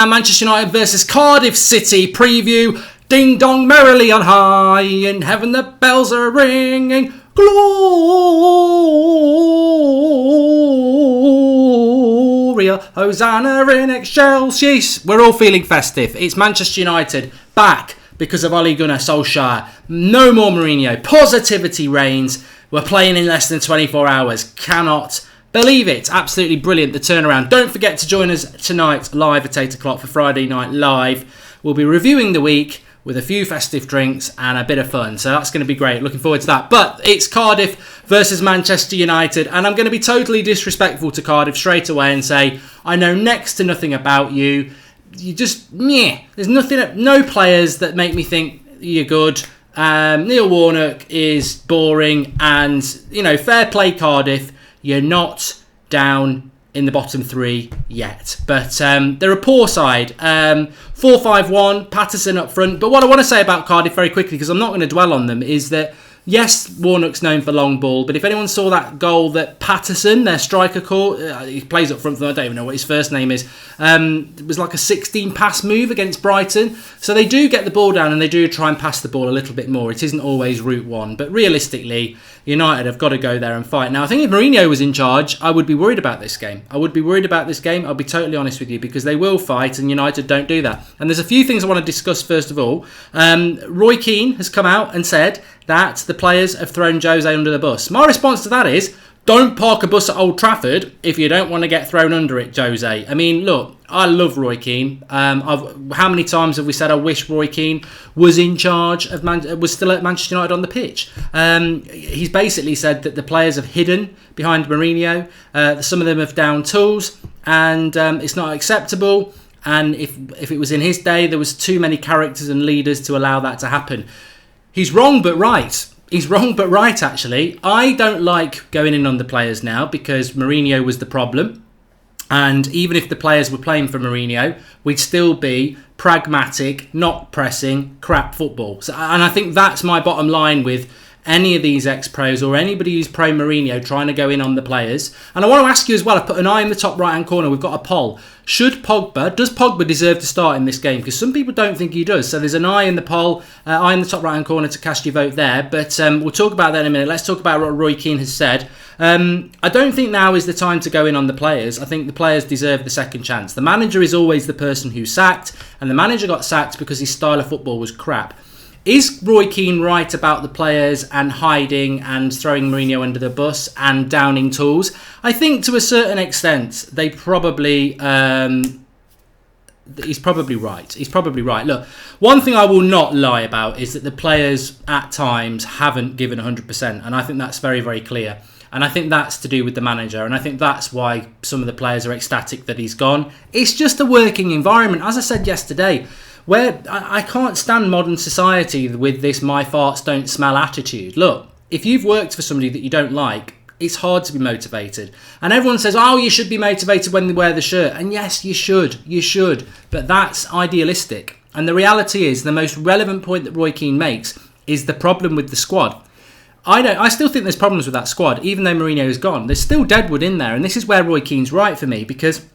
Manchester United versus Cardiff City preview. Ding dong merrily on high, in heaven the bells are ringing. Gloria, Hosanna in excelsis. We're all feeling festive. It's Manchester United back because of Ole Gunnar Solskjaer. No more Mourinho. Positivity reigns. We're playing in less than 24 hours. Cannot believe it. Absolutely brilliant, the turnaround. Don't forget to join us tonight live at 8 o'clock for Friday Night Live. We'll be reviewing the week with a few festive drinks and a bit of fun. So that's going to be great. Looking forward to that. But it's Cardiff versus Manchester United. And I'm going to be totally disrespectful to Cardiff straight away and say, I know next to nothing about you. You just, meh. There's nothing, no players that make me think you're good. Neil Warnock is boring. And, you know, fair play Cardiff. You're not down in the bottom three yet. But they're a poor side. 4-5-1, Patterson up front. But what I want to say about Cardiff very quickly, because I'm not going to dwell on them, is that, yes, Warnock's known for long ball. But if anyone saw that goal that Patterson, their striker, caught, he plays up front for them, I don't even know what his first name is. It was like a 16-pass move against Brighton. So they do get the ball down and they do try and pass the ball a little bit more. It isn't always route one. But realistically, United have got to go there and fight. Now, I think if Mourinho was in charge, I would be worried about this game. I'll be totally honest with you, because they will fight and United don't do that. And there's a few things I want to discuss first of all. Roy Keane has come out and said that the players have thrown Jose under the bus. My response to that is, don't park a bus at Old Trafford if you don't want to get thrown under it, Jose. I mean, look, I love Roy Keane. How many times have we said I wish Roy Keane was in charge of was still at Manchester United on the pitch? He's basically said that the players have hidden behind Mourinho. Some of them have down tools, and it's not acceptable. And if it was in his day, there was too many characters and leaders to allow that to happen. He's wrong, but right. He's wrong, but right, actually. I don't like going in on the players now because Mourinho was the problem. And even if the players were playing for Mourinho, we'd still be pragmatic, not pressing, crap football. And I think that's my bottom line with any of these ex-pros or anybody who's pro-Mourinho trying to go in on the players. And I want to ask you as well, I put an eye in the top right-hand corner, we've got a poll. Does Pogba deserve to start in this game? Because some people don't think he does. So there's an eye in the poll, eye in the top right-hand corner to cast your vote there. But we'll talk about that in a minute. Let's talk about what Roy Keane has said. I don't think now is the time to go in on the players. I think the players deserve the second chance. The manager is always the person who's sacked, and the manager got sacked because his style of football was crap. Is Roy Keane right about the players and hiding and throwing Mourinho under the bus and downing tools? I think to a certain extent, they probably... he's probably right. He's probably right. Look, one thing I will not lie about is that the players at times haven't given 100%. And I think that's very, very clear. And I think that's to do with the manager. And I think that's why some of the players are ecstatic that he's gone. It's just a working environment. As I said yesterday, where I can't stand modern society with this my farts don't smell attitude. Look, if you've worked for somebody that you don't like, it's hard to be motivated. And everyone says, oh, you should be motivated when they wear the shirt. And yes, you should. But that's idealistic. And the reality is, the most relevant point that Roy Keane makes is the problem with the squad. I still think there's problems with that squad, even though Mourinho is gone. There's still Deadwood in there. And this is where Roy Keane's right for me, because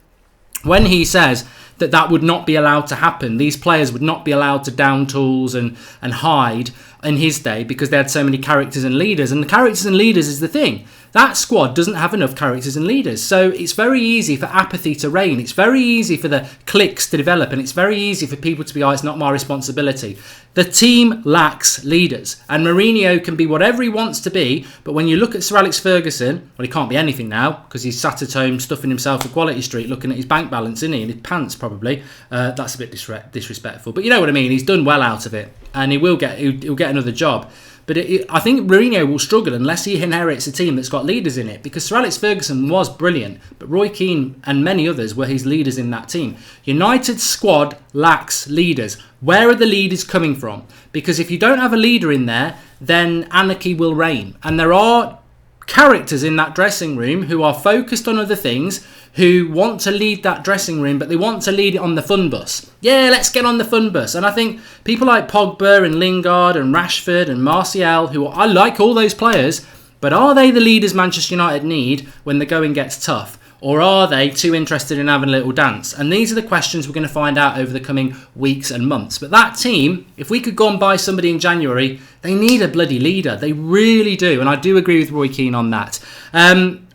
when he says that would not be allowed to happen, these players would not be allowed to down tools and hide in his day because they had so many characters and leaders. And the characters and leaders is the thing. That squad doesn't have enough characters and leaders. So it's very easy for apathy to reign. It's very easy for the cliques to develop. And it's very easy for people to be, oh, it's not my responsibility. The team lacks leaders. And Mourinho can be whatever he wants to be. But when you look at Sir Alex Ferguson, well, he can't be anything now because he's sat at home stuffing himself at Quality Street looking at his bank balance, isn't he? In his pants, probably. That's a bit disrespectful. But you know what I mean. He's done well out of it. And he'll get another job. But I think Mourinho will struggle unless he inherits a team that's got leaders in it. Because Sir Alex Ferguson was brilliant, but Roy Keane and many others were his leaders in that team. United's squad lacks leaders. Where are the leaders coming from? Because if you don't have a leader in there, then anarchy will reign. And there are characters in that dressing room who are focused on other things, who want to lead that dressing room, but they want to lead it on the fun bus. Yeah, let's get on the fun bus. And I think people like Pogba and Lingard and Rashford and Martial, who I like all those players, but are they the leaders Manchester United need when the going gets tough? Or are they too interested in having a little dance? And these are the questions we're going to find out over the coming weeks and months. But that team, if we could go and buy somebody in January, they need a bloody leader. They really do. And I do agree with Roy Keane on that.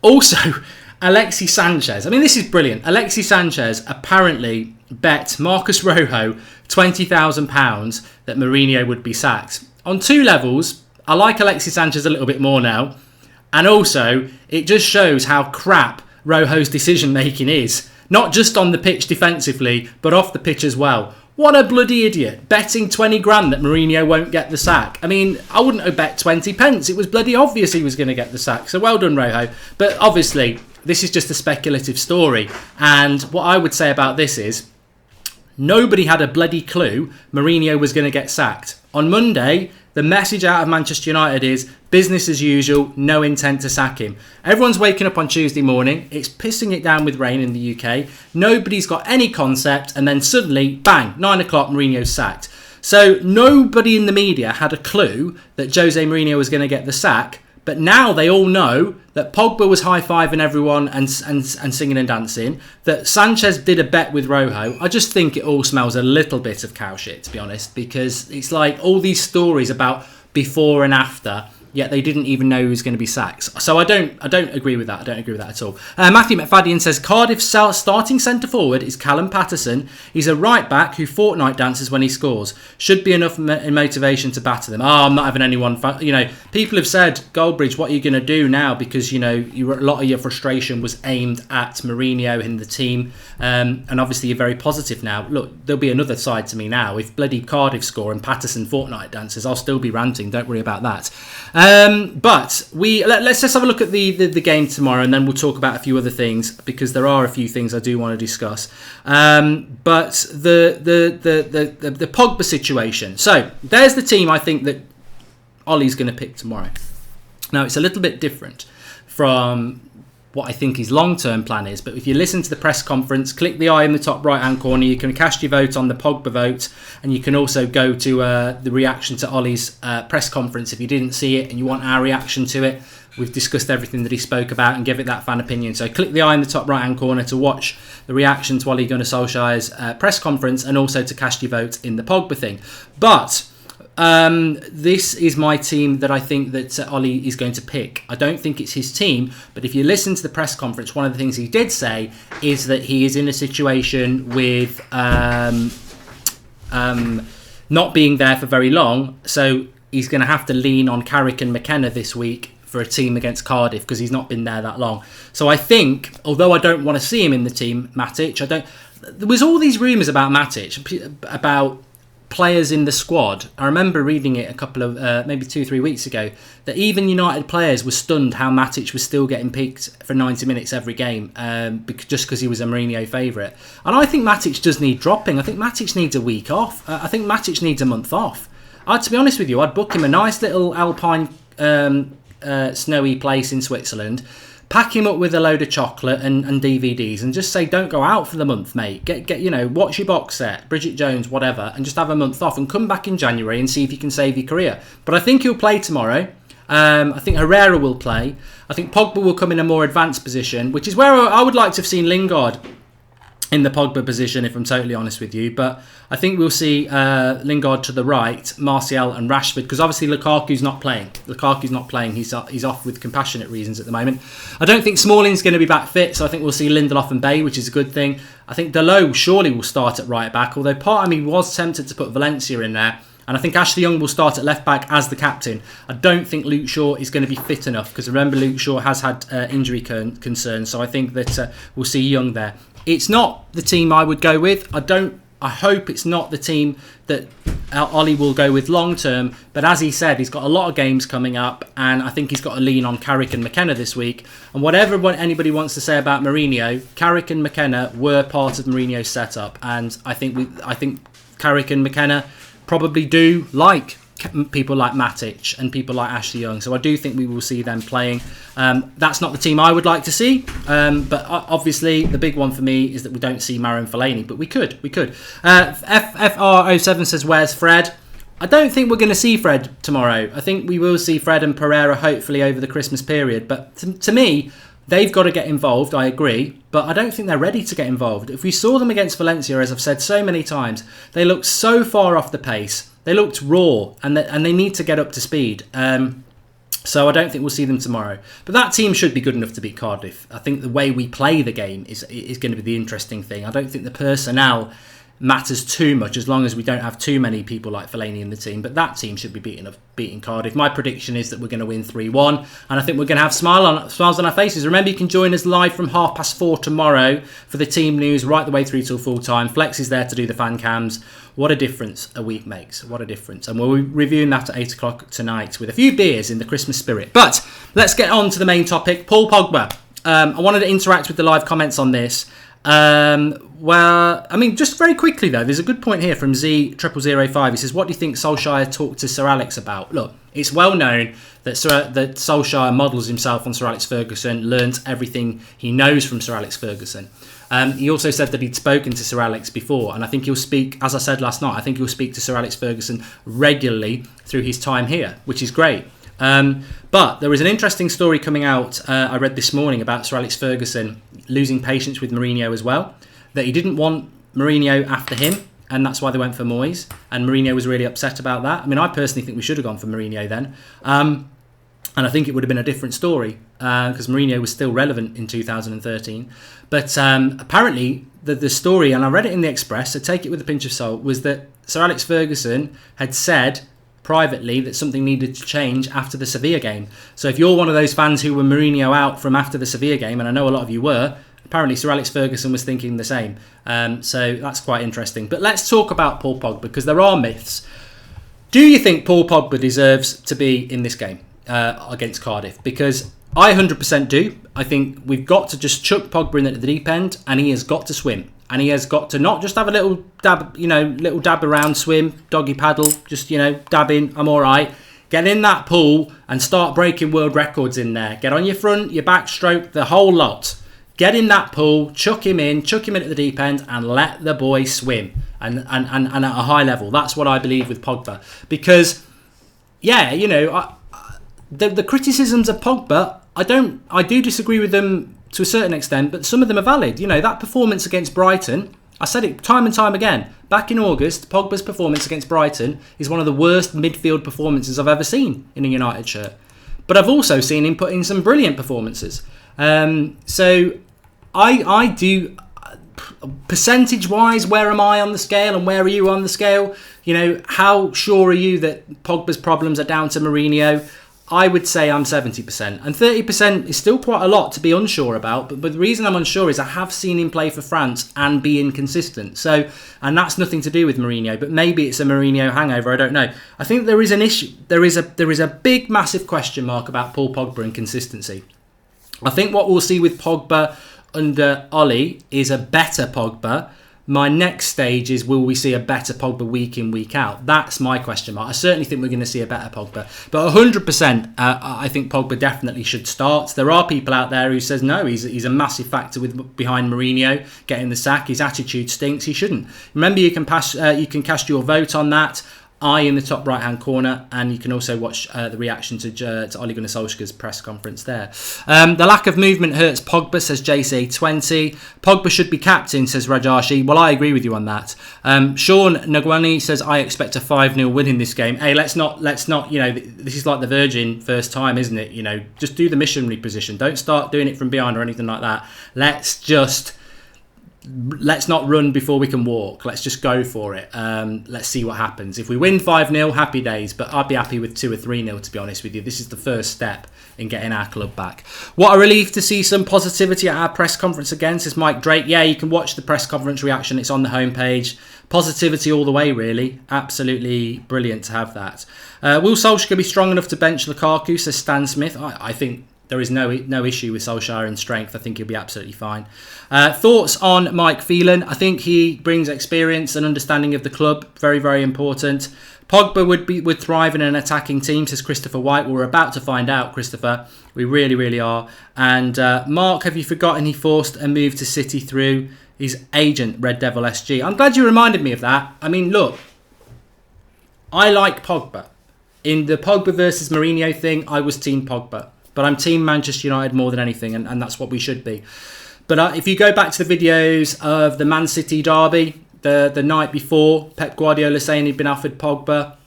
Also, Alexis Sanchez. I mean, this is brilliant. Alexis Sanchez apparently bet Marcus Rojo £20,000 that Mourinho would be sacked. On two levels, I like Alexis Sanchez a little bit more now. And also, it just shows how crap Rojo's decision-making is. Not just on the pitch defensively, but off the pitch as well. What a bloody idiot. Betting 20 grand that Mourinho won't get the sack. I mean, I wouldn't have bet 20 pence. It was bloody obvious he was going to get the sack. So well done, Rojo. But obviously, this is just a speculative story. And what I would say about this is, nobody had a bloody clue Mourinho was going to get sacked. On Monday, the message out of Manchester United is business as usual, no intent to sack him. Everyone's waking up on Tuesday morning. It's pissing it down with rain in the UK. Nobody's got any concept. And then suddenly, bang, 9 o'clock, Mourinho's sacked. So nobody in the media had a clue that Jose Mourinho was going to get the sack. But now they all know that Pogba was high-fiving everyone and singing and dancing, that Sanchez did a bet with Rojo. I just think it all smells a little bit of cow shit, to be honest, because it's like all these stories about before and after, yet they didn't even know who was going to be sacked. So I don't agree with that. I don't agree with that at all. Matthew McFadden says, Cardiff's starting centre-forward is Callum Patterson. He's a right-back who fortnight dances when he scores. Should be enough motivation to batter them. I'm not having anyone... people have said, Goldbridge, what are you going to do now? Because, a lot of your frustration was aimed at Mourinho and the team. And obviously you're very positive now. Look, there'll be another side to me now. If bloody Cardiff score and Patterson fortnight dances, I'll still be ranting. Don't worry about that. But let's just have a look at the game tomorrow, and then we'll talk about a few other things, because there are a few things I do want to discuss. But the Pogba situation. So there's the team I think that Ollie's going to pick tomorrow. Now it's a little bit different from what I think his long-term plan is. But if you listen to the press conference, click the eye in the top right-hand corner. You can cast your vote on the Pogba vote, and you can also go to the reaction to Ollie's press conference if you didn't see it and you want our reaction to it. We've discussed everything that he spoke about and give it that fan opinion. So click the eye in the top right-hand corner to watch the reaction to Ole Gunnar Solskjaer's press conference, and also to cast your vote in the Pogba thing. But this is my team that I think that Ollie is going to pick. I don't think it's his team, but if you listen to the press conference, one of the things he did say is that he is in a situation with not being there for very long, so he's going to have to lean on Carrick and McKenna this week for a team against Cardiff, because he's not been there that long. So I think, although I don't want to see him in the team, Matich, there was all these rumours about Matich, about players in the squad. I remember reading it a couple of maybe 2-3 weeks ago, that even United players were stunned how Matich was still getting picked for 90 minutes every game, just because he was a Mourinho favourite. And I think Matich does need dropping. I think Matich needs a week off. I think Matich needs a month off. To be honest with you, I'd book him a nice little alpine snowy place in Switzerland, pack him up with a load of chocolate and DVDs, and just say, don't go out for the month, mate. Get watch your box set, Bridget Jones, whatever, and just have a month off and come back in January and see if you can save your career. But I think he'll play tomorrow. I think Herrera will play. I think Pogba will come in a more advanced position, which is where I would like to have seen Lingard in the Pogba position, if I'm totally honest with you. But I think we'll see Lingard to the right, Martial and Rashford, because obviously Lukaku's not playing. He's off with compassionate reasons at the moment. I don't think Smalling's going to be back fit, so I think we'll see Lindelof and Bay, which is a good thing. I think Dalot surely will start at right back, although part of me was tempted to put Valencia in there. And I think Ashley Young will start at left back as the captain. I don't think Luke Shaw is going to be fit enough, because remember, Luke Shaw has had injury concerns, so I think that we'll see Young there. It's not the team I would go with. I hope it's not the team that Ollie will go with long term. But as he said, he's got a lot of games coming up, and I think he's got to lean on Carrick and McKenna this week. And whatever anybody wants to say about Mourinho, Carrick and McKenna were part of Mourinho's setup, and I think Carrick and McKenna probably do like people like Matich and people like Ashley Young. So I do think we will see them playing. That's not the team I would like to see. But obviously the big one for me is that we don't see Marouane Fellaini. But we could. FR07 says, where's Fred? I don't think we're going to see Fred tomorrow. I think we will see Fred and Pereira hopefully over the Christmas period. But to me, They've got to get involved, I agree, but I don't think they're ready to get involved. If we saw them against Valencia, as I've said so many times, they looked so far off the pace. They looked raw, and they need to get up to speed. So I don't think we'll see them tomorrow. But that team should be good enough to beat Cardiff. I think the way we play the game is going to be the interesting thing. I don't think the personnel matters too much as long as we don't have too many people like Phelan in the team. But that team should be beating Cardiff. My prediction is that we're going to win 3-1. And I think we're going to have smiles on our faces. Remember, you can join us live from 4:30 tomorrow for the team news right the way through till full time. Flex is there to do the fan cams. What a difference a week makes. What a difference. And we'll be reviewing that at 8 o'clock tonight with a few beers in the Christmas spirit. But let's get on to the main topic. Paul Pogba. I wanted to interact with the live comments on this. Well, I mean, just very quickly though, there's a good point here from Z0005. He says, what do you think Solskjaer talked to Sir Alex about? Look, it's well known that Solskjaer models himself on Sir Alex Ferguson, learnt everything he knows from Sir Alex Ferguson. He also said that he'd spoken to Sir Alex before, and I think he'll speak, as I said last night, I think he'll speak to Sir Alex Ferguson regularly through his time here, which is great. But there was an interesting story coming out, I read this morning, about Sir Alex Ferguson losing patience with Mourinho as well, that he didn't want Mourinho after him, and that's why they went for Moyes, and Mourinho was really upset about that. I mean, I personally think we should have gone for Mourinho then, and I think it would have been a different story, because Mourinho was still relevant in 2013. But apparently the story, and I read it in the Express, so take it with a pinch of salt, was that Sir Alex Ferguson had said privately that something needed to change after the Sevilla game. So if you're one of those fans who were Mourinho out from after the Sevilla game, and I know a lot of you were, apparently Sir Alex Ferguson was thinking the same. So that's quite interesting. But let's talk about Paul Pogba, because there are myths. Do you think Paul Pogba deserves to be in this game against Cardiff? Because I 100% do. I think we've got to just chuck Pogba in at the deep end, and he has got to swim. And he has got to not just have a little dab around, swim, doggy paddle, just, dab in, I'm all right. Get in that pool and start breaking world records in there. Get on your front, your backstroke, the whole lot. Get in that pool, chuck him in at the deep end, and let the boy swim. And at a high level. That's what I believe with Pogba. Because, the criticisms of Pogba, I do disagree with them to a certain extent, but some of them are valid. That performance against Brighton, I said it time and time again. Back in August, Pogba's performance against Brighton is one of the worst midfield performances I've ever seen in a United shirt. But I've also seen him put in some brilliant performances. So I do, percentage-wise, where am I on the scale and where are you on the scale? How sure are you that Pogba's problems are down to Mourinho? I would say I'm 70%. And 30% is still quite a lot to be unsure about. But the reason I'm unsure is I have seen him play for France and be inconsistent. And that's nothing to do with Mourinho. But maybe it's a Mourinho hangover. I don't know. I think there is an issue. There is a big, massive question mark about Paul Pogba and consistency. I think what we'll see with Pogba under Ollie is a better Pogba. My next stage is, will we see a better Pogba week in, week out? That's my question mark. I certainly think we're going to see a better Pogba. But 100%, I think Pogba definitely should start. There are people out there who says, no, he's a massive factor behind Mourinho getting the sack. His attitude stinks. He shouldn't. Remember, you can cast your vote on that. In the top right-hand corner, and you can also watch the reaction to Ole Gunnar Solskjaer's press conference there. The lack of movement hurts Pogba, says JC20. Pogba should be captain, says Rajashi. Well, I agree with you on that. Sean Nagwani says, I expect a 5-0 win in this game. Hey, let's not, this is like the Virgin first time, isn't it? Just do the missionary position. Don't start doing it from behind or anything like that. Let's not run before we can walk. Let's just go for it. Let's see what happens. If we win 5-0, happy days. But I'd be happy with 2 or 3-0, to be honest with you. This is the first step in getting our club back. What a relief to see some positivity at our press conference again, says Mike Drake. Yeah, you can watch the press conference reaction. It's on the homepage. Positivity all the way, really. Absolutely brilliant to have that. Will Solskjaer be strong enough to bench Lukaku, says Stan Smith. I think there is no issue with Solskjaer in strength. I think he'll be absolutely fine. Thoughts on Mike Phelan? I think he brings experience and understanding of the club. Very, very important. Pogba would thrive in an attacking team, says Christopher White. Well, we're about to find out, Christopher. We really, really are. And Mark, have you forgotten he forced a move to City through his agent, Red Devil SG? I'm glad you reminded me of that. I mean, look, I like Pogba. In the Pogba versus Mourinho thing, I was team Pogba. But I'm team Manchester United more than anything, and that's what we should be. But if you go back to the videos of the Man City derby, the night before, Pep Guardiola saying he'd been offered Pogba,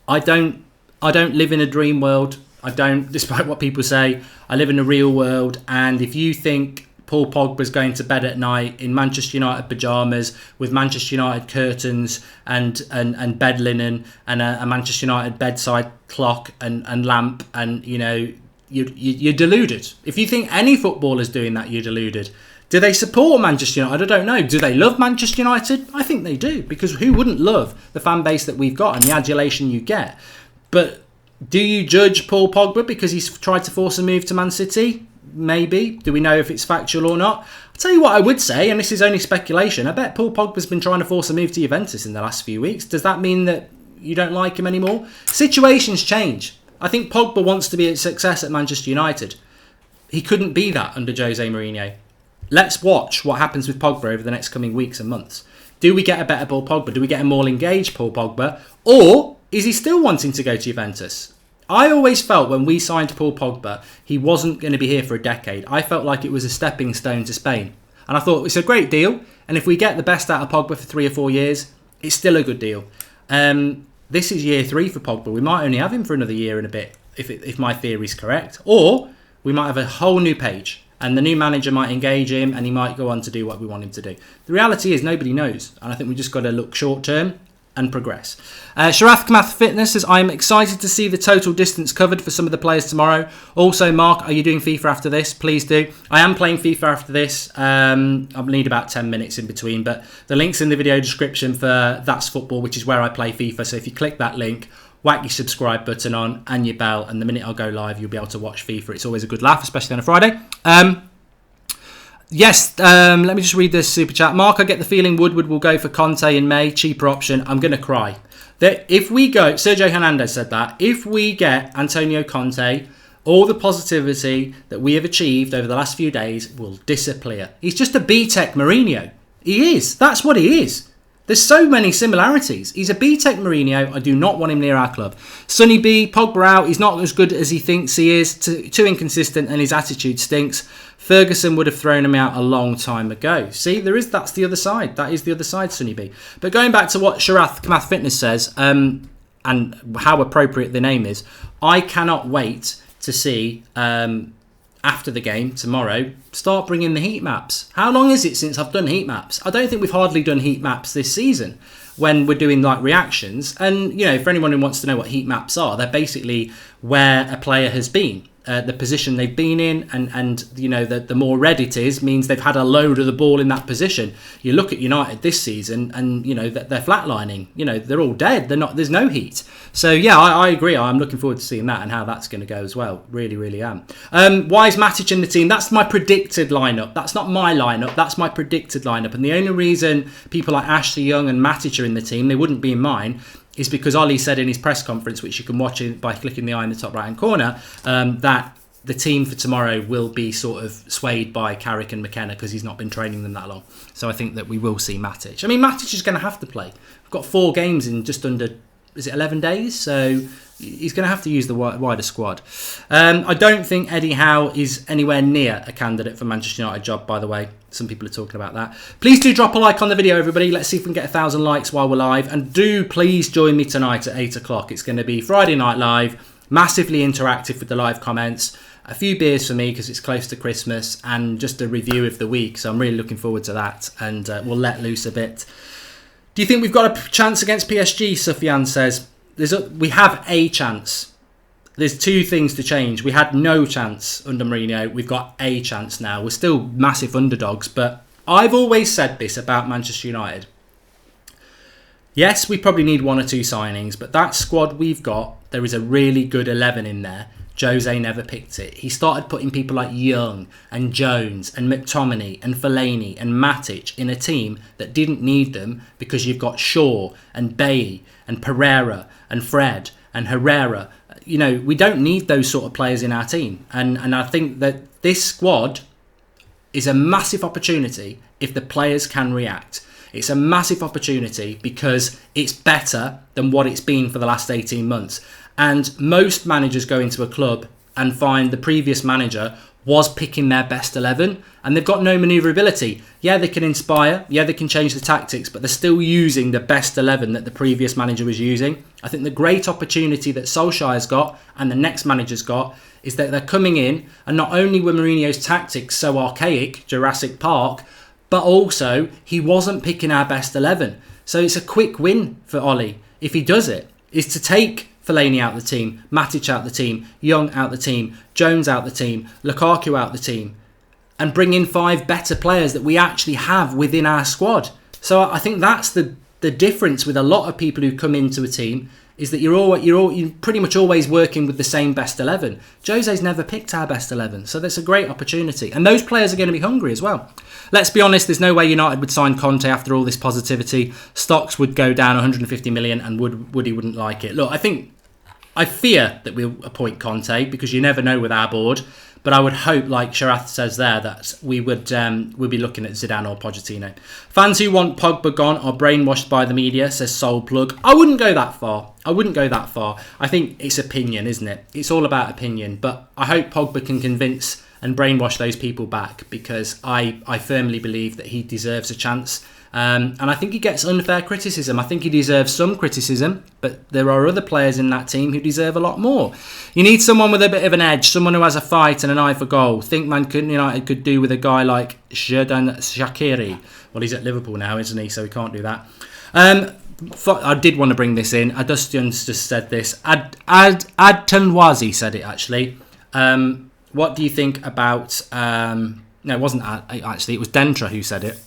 I don't live in a dream world. I don't, despite what people say. I live in a real world, and if you think Paul Pogba's going to bed at night in Manchester United pyjamas with Manchester United curtains and bed linen and a Manchester United bedside clock and lamp, and you're deluded. If you think any footballer's doing that, you're deluded. Do they support Manchester United? I don't know. Do they love Manchester United? I think they do, because who wouldn't love the fan base that we've got and the adulation you get? But do you judge Paul Pogba because he's tried to force a move to Man City? Maybe. Do we know if it's factual or not? I'll tell you what I would say, and this is only speculation. I bet Paul Pogba's been trying to force a move to Juventus in the last few weeks. Does that mean that you don't like him anymore? Situations change. I think Pogba wants to be a success at Manchester United. He couldn't be that under Jose Mourinho. Let's watch what happens with Pogba over the next coming weeks and months. Do we get a better Paul Pogba? Do we get a more engaged Paul Pogba? Or is he still wanting to go to Juventus? I always felt when we signed Paul Pogba, he wasn't going to be here for a decade. I felt like it was a stepping stone to Spain. And I thought it's a great deal. And if we get the best out of Pogba for 3 or 4 years, it's still a good deal. This is year 3 for Pogba. We might only have him for another year and a bit, if my theory is correct. Or we might have a whole new page. And the new manager might engage him and he might go on to do what we want him to do. The reality is nobody knows. And I think we just got to look short term and progress. Sharath Kamath Fitness says, I'm excited to see the total distance covered for some of the players tomorrow. Also, Mark, are you doing FIFA after this? Please do. I am playing FIFA after this. I'll need about 10 minutes in between, but the link's in the video description for That's Football, which is where I play FIFA. So if you click that link, whack your subscribe button on and your bell, and the minute I go live, you'll be able to watch FIFA. It's always a good laugh, especially on a Friday. Yes, let me just read this super chat. Mark, I get the feeling Woodward will go for Conte in May, cheaper option. I'm going to cry. That if we go, Sergio Hernandez said that, if we get Antonio Conte, all the positivity that we have achieved over the last few days will disappear. He's just a B-Tech Mourinho. He is. That's what he is. There's so many similarities. He's a B-Tech Mourinho. I do not want him near our club. Sonny B, Pogba out. He's not as good as he thinks he is. Too inconsistent, and his attitude stinks. Ferguson would have thrown him out a long time ago. See, that's the other side. That is the other side, Sonny B. But going back to what Sharath Kamath Fitness says, and how appropriate the name is, I cannot wait to see, after the game tomorrow, start bringing the heat maps. How long is it since I've done heat maps? I don't think we've hardly done heat maps this season when we're doing like reactions. And, for anyone who wants to know what heat maps are, they're basically where a player has been. The position they've been in, and the more red it is means they've had a load of the ball in that position. You look at United this season, and they're flatlining. They're all dead. There's no heat. So yeah, I agree. I'm looking forward to seeing that and how that's going to go as well. Really, really am. Why is Matich in the team? That's my predicted lineup. That's not my lineup. That's my predicted lineup. And the only reason people like Ashley Young and Matich are in the team, they wouldn't be in mine, is because Ollie said in his press conference, which you can watch by clicking the eye in the top right hand corner, that the team for tomorrow will be sort of swayed by Carrick and McKenna because he's not been training them that long. So I think that we will see Matich. I mean, Matich is going to have to play. We've got 4 games in just under, 11 days? So he's going to have to use the wider squad. I don't think Eddie Howe is anywhere near a candidate for Manchester United job, by the way. Some people are talking about that. Please do drop a like on the video, everybody. Let's see if we can get 1,000 likes while we're live. And do please join me tonight at 8 o'clock. It's going to be Friday Night Live, massively interactive with the live comments. A few beers for me because it's close to Christmas, and just a review of the week. So I'm really looking forward to that, and we'll let loose a bit. Do you think we've got a chance against PSG? Sufyan says. We have a chance. There's 2 things to change. We had no chance under Mourinho. We've got a chance now. We're still massive underdogs, but I've always said this about Manchester United. Yes, we probably need 1 or 2 signings, but that squad we've got, there is a really good 11 in there. Jose never picked it. He started putting people like Young and Jones and McTominay and Fellaini and Matich in a team that didn't need them, because you've got Shaw and Bailly and Pereira and Fred and Herrera. We don't need those sort of players in our team. And I think that this squad is a massive opportunity if the players can react. It's a massive opportunity because it's better than what it's been for the last 18 months. And most managers go into a club and find the previous manager was picking their best 11, and they've got no manoeuvrability. Yeah, they can inspire. Yeah, they can change the tactics, but they're still using the best 11 that the previous manager was using. I think the great opportunity that Solskjaer's got and the next manager's got is that they're coming in, and not only were Mourinho's tactics so archaic, Jurassic Park, but also he wasn't picking our best 11. So it's a quick win for Ollie if he does it, is to take Phelan out the team, Matich out the team, Young out the team, Jones out the team, Lukaku out the team, and bring in 5 better players that we actually have within our squad. So I think that's the difference with a lot of people who come into a team, is that you're pretty much always working with the same best 11. Jose's never picked our best 11, so that's a great opportunity. And those players are going to be hungry as well. Let's be honest, there's no way United would sign Conte after all this positivity. Stocks would go down 150 million and Woody wouldn't like it. Look, I fear that we'll appoint Conte, because you never know with our board. But I would hope, like Sharath says there, that we'll be looking at Zidane or Pochettino. Fans who want Pogba gone are brainwashed by the media, says Soul Plug. I wouldn't go that far. I think it's opinion, isn't it? It's all about opinion. But I hope Pogba can convince and brainwash those people back, because I firmly believe that he deserves a chance. And I think he gets unfair criticism. I think he deserves some criticism, but there are other players in that team who deserve a lot more. You need someone with a bit of an edge, someone who has a fight and an eye for goal. Think Man United could do with a guy like Xherdan Shaqiri. Well, he's at Liverpool now, isn't he? So he can't do that. I did want to bring this in. Adustian's just said this. Adtanwazi said it, actually. What do you think about... no, it wasn't actually. It was Dentra who said it.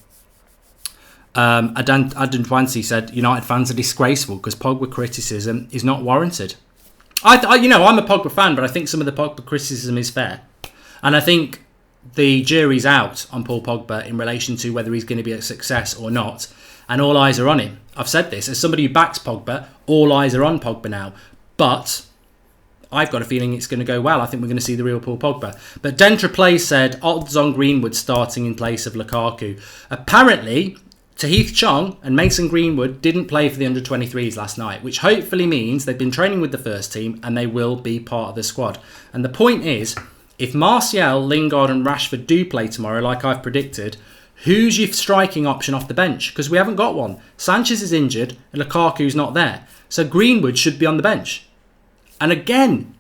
Adantwansi said United fans are disgraceful because Pogba criticism is not warranted. I'm a Pogba fan, but I think some of the Pogba criticism is fair, and I think the jury's out on Paul Pogba in relation to whether he's going to be a success or not, and all eyes are on him. I've said this as somebody who backs Pogba. All eyes are on Pogba now, but I've got a feeling it's going to go well. I think we're going to see the real Paul Pogba. But Dentra Play said odds on Greenwood starting in place of Lukaku. Apparently, Tahith Chong and Mason Greenwood didn't play for the under-23s last night, which hopefully means they've been training with the first team and they will be part of the squad. And the point is, if Martial, Lingard and Rashford do play tomorrow, like I've predicted, who's your striking option off the bench? Because we haven't got one. Sanchez is injured and Lukaku's not there. So Greenwood should be on the bench. And again,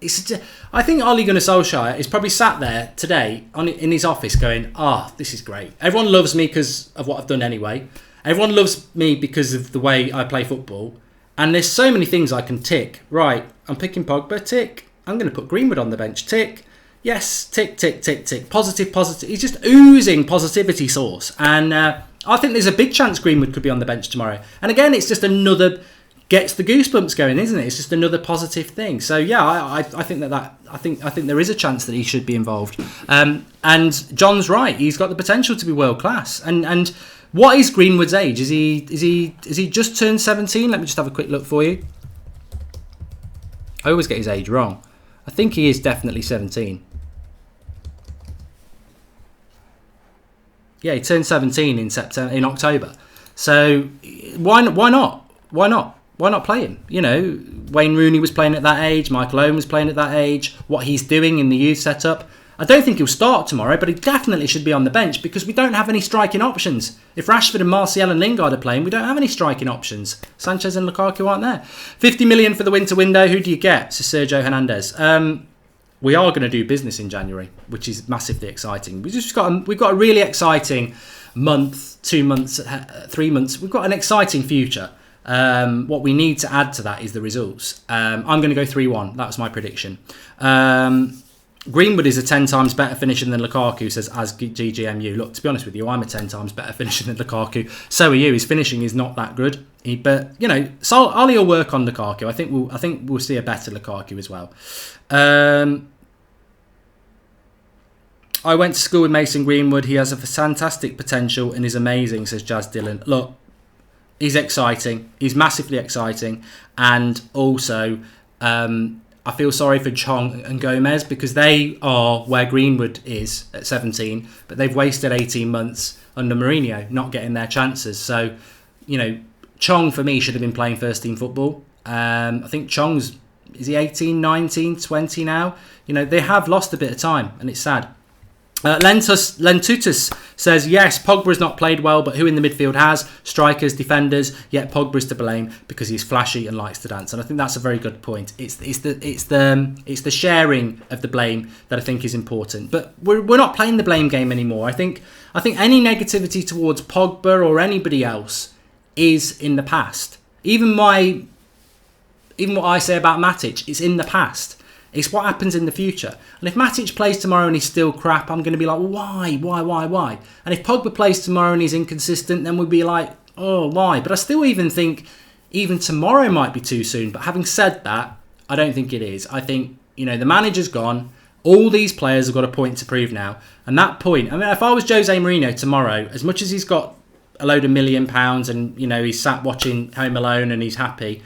I think Ole Gunnar Solskjaer is probably sat there today in his office going, this is great. Everyone loves me because of what I've done anyway. Everyone loves me because of the way I play football. And there's so many things I can tick. Right, I'm picking Pogba, tick. I'm going to put Greenwood on the bench, tick. Yes, tick, tick, tick, tick. Positive. He's just oozing positivity sauce. And I think there's a big chance Greenwood could be on the bench tomorrow. And again, it's just another... gets the goosebumps going, isn't it? It's just another positive thing. So yeah, I think I think there is a chance that he should be involved. And John's right; he's got the potential to be world class. And what is Greenwood's age? Is he just turned 17? Let me just have a quick look for you. I always get his age wrong. I think he is definitely 17. Yeah, he turned 17 in October. So why not? Why not play him? Wayne Rooney was playing at that age. Michael Owen was playing at that age. What he's doing in the youth setup. I don't think he'll start tomorrow, but he definitely should be on the bench because we don't have any striking options. If Rashford and Martial and Lingard are playing, we don't have any striking options. Sanchez and Lukaku aren't there. 50 million for the winter window. Who do you get? So Sergio Hernandez. We are going to do business in January, which is massively exciting. We've got a really exciting month, 2 months, 3 months. We've got an exciting future. What we need to add to that is the results. I'm going to go 3-1. That was my prediction. Greenwood is a 10 times better finisher than Lukaku, says as GGMU. Look, to be honest with you, I'm a 10 times better finisher than Lukaku. So are you. His finishing is not that good. But Ali will work on Lukaku. I think we'll see a better Lukaku as well. I went to school with Mason Greenwood. He has a fantastic potential and is amazing, says Jazz Dillon. Look, he's exciting. He's massively exciting. And also, I feel sorry for Chong and Gomez because they are where Greenwood is at 17, but they've wasted 18 months under Mourinho, not getting their chances. So, Chong for me should have been playing first team football. I think Chong's is he 18, 19, 20 now? You know, they have lost a bit of time, and it's sad. Lentutus says, yes, Pogba has not played well, but who in the midfield has? Strikers, defenders, yet Pogba is to blame because he's flashy and likes to dance. And I think that's a very good point. It's the sharing of the blame that I think is important. But we're not playing the blame game anymore. I think any negativity towards Pogba or anybody else is in the past. Even what I say about Matich is in the past. It's what happens in the future. And if Matich plays tomorrow and he's still crap, I'm going to be like, why? And if Pogba plays tomorrow and he's inconsistent, then we'll be like, oh, why? But I still even think even tomorrow might be too soon. But having said that, I don't think it is. I think, you know, the manager's gone. All these players have got a point to prove now. And that point, I mean, if I was Jose Mourinho tomorrow, as much as he's got a load of £1 million and, you know, he's sat watching Home Alone and he's happy,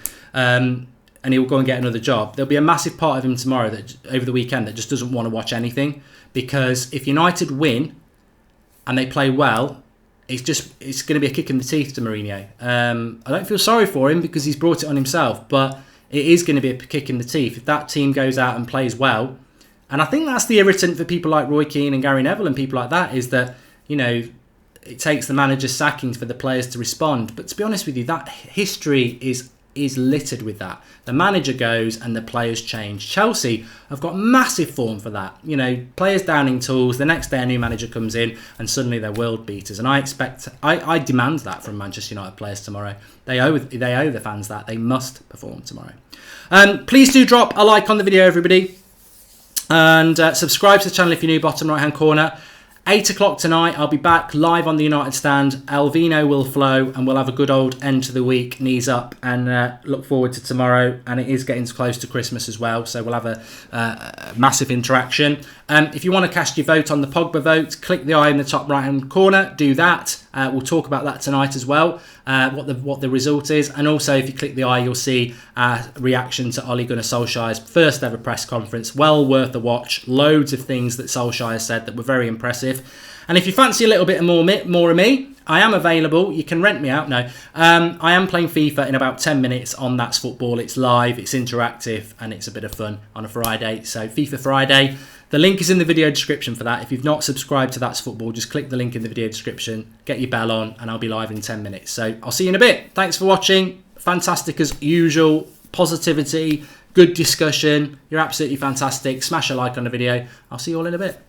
and he'll go and get another job, there'll be a massive part of him tomorrow that over the weekend that just doesn't want to watch anything, because if United win and they play well, it's going to be a kick in the teeth to Mourinho. I don't feel sorry for him because he's brought it on himself, but it is going to be a kick in the teeth if that team goes out and plays well. And I think that's the irritant for people like Roy Keane and Gary Neville and people like that, is that, you know, it takes the manager's sackings for the players to respond. But to be honest with you, that history is littered with that. The manager goes and the players change. Chelsea have got massive form for that. You know, players downing tools, the next day a new manager comes in and suddenly they're world beaters. And I demand that from Manchester United players tomorrow. They owe the fans that. They must perform tomorrow. Please do drop a like on the video, everybody. And subscribe to the channel if you're new, bottom right hand corner. 8 o'clock tonight, I'll be back live on the United stand. Elvino will flow and we'll have a good old end to the week, knees up, and look forward to tomorrow. And it is getting close to Christmas as well, so we'll have a massive interaction. If you want to cast your vote on the Pogba vote, click the eye in the top right hand corner, do that. We'll talk about that tonight as well, what the result is. And also, if you click the eye, you'll see a reaction to Ole Gunnar Solskjaer's first ever press conference. Well worth a watch. Loads of things that Solskjaer said that were very impressive. And if you fancy a little bit more of me, I am available. You can rent me out. No, I am playing FIFA in about 10 minutes on That's Football. It's live, it's interactive, and it's a bit of fun on a Friday. So FIFA Friday. The link is in the video description for that. If you've not subscribed to That's Football, just click the link in the video description, get your bell on, and I'll be live in 10 minutes. So I'll see you in a bit. Thanks for watching. Fantastic as usual. Positivity, good discussion. You're absolutely fantastic. Smash a like on the video. I'll see you all in a bit.